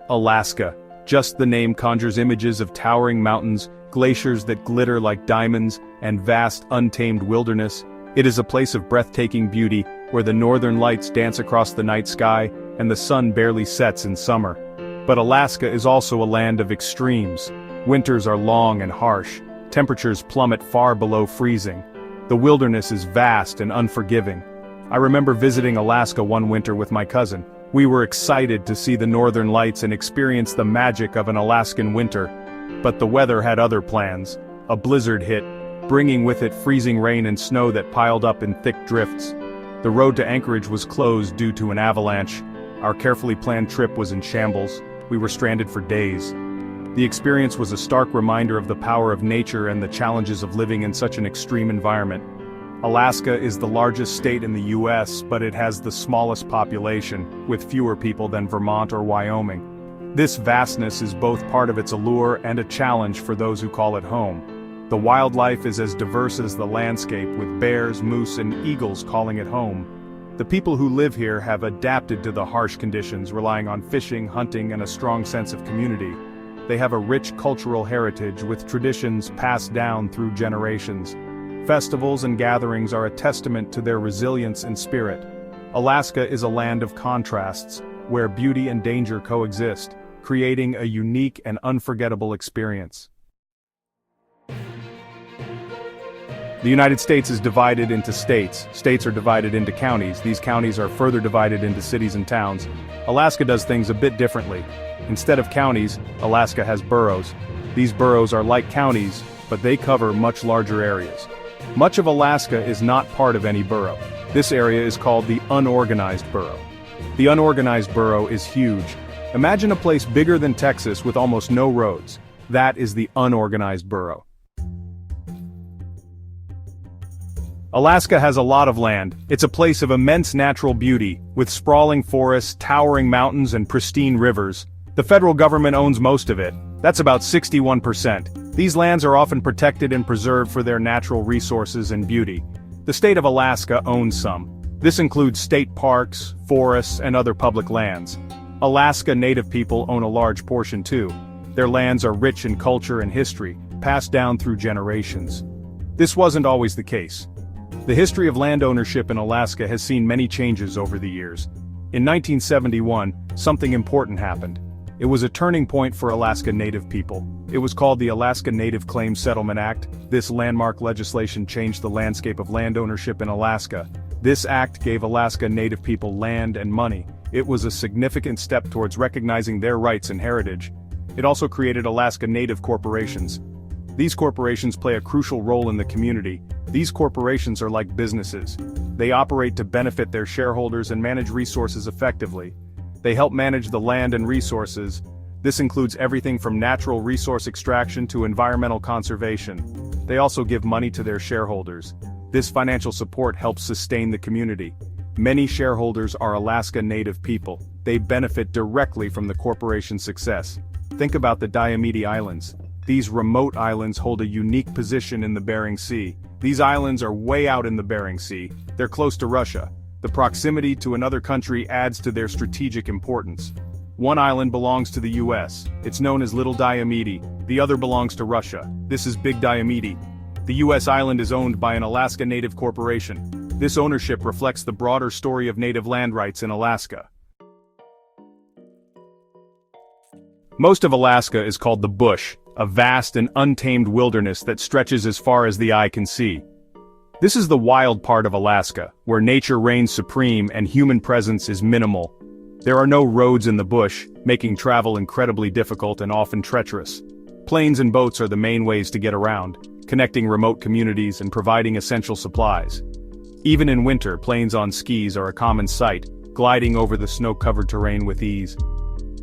Alaska. Just the name conjures images of towering mountains, glaciers that glitter like diamonds, and vast, untamed wilderness. It is a place of breathtaking beauty, where the northern lights dance across the night sky, and the sun barely sets in summer. But Alaska is also a land of extremes. Winters are long and harsh. Temperatures plummet far below freezing. The wilderness is vast and unforgiving. I remember visiting Alaska one winter with my cousin. We were excited to see the northern lights and experience the magic of an Alaskan winter. But the weather had other plans. A blizzard hit, bringing with it freezing rain and snow that piled up in thick drifts. The road to Anchorage was closed due to an avalanche. Our carefully planned trip was in shambles. We were stranded for days. The experience was a stark reminder of the power of nature and the challenges of living in such an extreme environment. Alaska is the largest state in the US, but it has the smallest population, with fewer people than Vermont or Wyoming. This vastness is both part of its allure and a challenge for those who call it home. The wildlife is as diverse as the landscape, with bears, moose, and eagles calling it home. The people who live here have adapted to the harsh conditions, relying on fishing, hunting, and a strong sense of community. They have a rich cultural heritage with traditions passed down through generations. Festivals and gatherings are a testament to their resilience and spirit. Alaska is a land of contrasts, where beauty and danger coexist, creating a unique and unforgettable experience. The United States is divided into states. States are divided into counties. These counties are further divided into cities and towns. Alaska does things a bit differently. Instead of counties, Alaska has boroughs. These boroughs are like counties, but they cover much larger areas. Much of Alaska is not part of any borough. This area is called the unorganized borough. The unorganized borough is huge. Imagine a place bigger than Texas with almost no roads. That is the unorganized borough. Alaska has a lot of land. It's a place of immense natural beauty, with sprawling forests, towering mountains, and pristine rivers. The federal government owns most of it. That's about 61%. These lands are often protected and preserved for their natural resources and beauty. The state of Alaska owns some. This includes state parks, forests, and other public lands. Alaska Native people own a large portion too. Their lands are rich in culture and history, passed down through generations. This wasn't always the case. The history of land ownership in Alaska has seen many changes over the years. In 1971, something important happened. It was a turning point for Alaska Native people. It was called the Alaska Native Claims Settlement Act. This landmark legislation changed the landscape of land ownership in Alaska. This act gave Alaska Native people land and money. It was a significant step towards recognizing their rights and heritage. It also created Alaska Native corporations. These corporations play a crucial role in the community. These corporations are like businesses. They operate to benefit their shareholders and manage resources effectively. They help manage the land and resources. This includes everything from natural resource extraction to environmental conservation. They also give money to their shareholders. This financial support helps sustain the community. Many shareholders are Alaska Native people. They benefit directly from the corporation's success. Think about the Diomede Islands. These remote islands hold a unique position in the Bering Sea. These islands are way out in the Bering Sea. They're close to Russia. The proximity to another country adds to their strategic importance. One island belongs to the US. It's known as Little Diomede. The other belongs to Russia. This is Big Diomede. The US island is owned by an Alaska Native corporation. This ownership reflects the broader story of native land rights in Alaska. Most of Alaska is called the bush, a vast and untamed wilderness that stretches as far as the eye can see. This is the wild part of Alaska, where nature reigns supreme and human presence is minimal. There are no roads in the bush, making travel incredibly difficult and often treacherous. Planes and boats are the main ways to get around, connecting remote communities and providing essential supplies. Even in winter, planes on skis are a common sight, gliding over the snow-covered terrain with ease.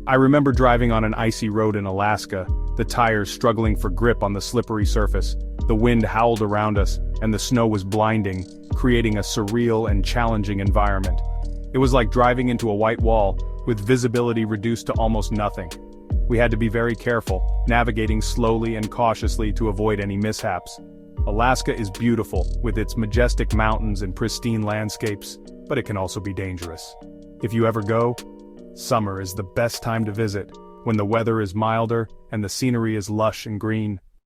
I remember driving on an icy road in Alaska, the tires struggling for grip on the slippery surface. The wind howled around us, and the snow was blinding, creating a surreal and challenging environment. It was like driving into a white wall, with visibility reduced to almost nothing. We had to be very careful, navigating slowly and cautiously to avoid any mishaps. Alaska is beautiful, with its majestic mountains and pristine landscapes, but it can also be dangerous. If you ever go, summer is the best time to visit. when the weather is milder and the scenery is lush and green.